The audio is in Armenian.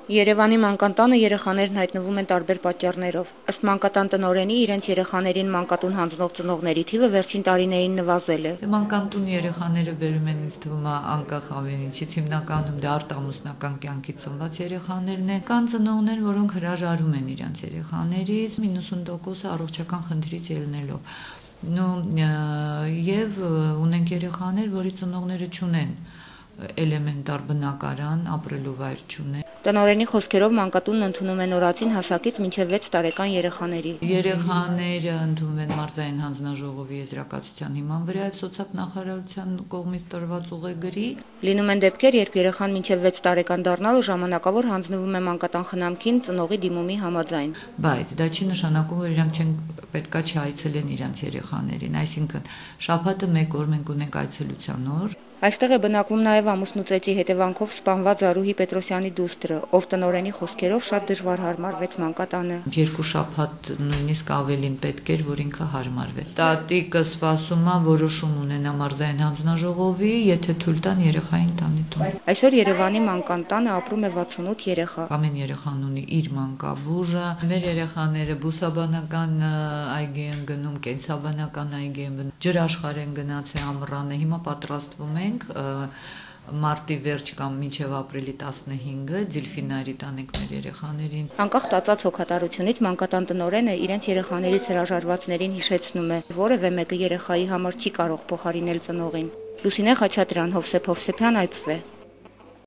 Երևանի մանկան տանը երեխաներն հայտնվում են տարբեր պատճառներով։ Ըստ մանկատան տնօրենի, իրենց երեխաներին մանկատուն հանձնող ծնողների թիվը վերջին տարիներին նվազել է։ Մանկատուն երեխաները բերում են, ինձ թվում է, անկախ ամեն ինչից, հիմնականում դա արտամուսնական կյանքից ծնված երեխաներն են։ Կան ծնողներ, որոնք հրաժարվում են իրենց երեխաներից 90%-ը առողջական խնդրից ելնելով։ Եվ ունենք երեխաներ, որի ծնողները չունեն էլեմենտար բնակարան, ապրելու վայր չունեն։ Տնօրենի խոսքերով մանկատունն ընդունում է նորածին հասակից մինչև 6 տարեկան երեխաների։ Երեխաները ընդունվում են մարզային հանձնաժողովի եզրակացության հիման վրա եւ սոցիալ-նախարարության կողմից տրված ուղեգրի։ Լինում են դեպքեր, երբ երեխան մինչև 6 տարեկան դառնալը ժամանակավոր հանձնվում է մանկատան խնամքին ծնողի դիմումի համաձայն։ Բայց դա չի նշանակում, որ իրանք չեն պետքա չայցելեն իրենց երեխաներին, այսինքն շաբաթը 1 օր մենք ունենք այցելության օր։ Այստեղ է բնակվում նաև ամուսնուծեցի հետևանքով սպանված Զարուհի Պետրոսյանի դուստրը, ով տնօրենի խոսքերով շատ դժվար հարմարվեց մանկատանը։ 2 շաբաթ նույնիսկ ավելին պետք էր, որ ինքը հարմարվեր։ Տատիկը սպասում է որոշում ունենա մարզային հանձնաժողովի, եթե թույլ տան երեխային տանի տուն։ Այսօր Երևանի մանկան տանը ապրում է 68 երեխա։ Ամեն երեխան ունի իր մանկաբուժը։ Մեր երեխաները բուսաբանական այգի են գնում, կենսաբանական այգի են գնում, ջրաշխար են գնացել ամռանը, հիմա պատրաստվում ենք մարտի վերջ կամ մինչև ապրիլի 15-ը Դիլֆինարի տանենք մեր երեխաներին։ Անկախ տածած հոգատարությունից մանկատան տնօրենը իրենց երեխաներից հրաժարվածներին հիշեցնում է, որևէ մեկը երեխայի համար չի կարող փոխարինել ծնողին։ Լուսինե Խաչատրյան, Հովսեփ Հովսեփյան, IPV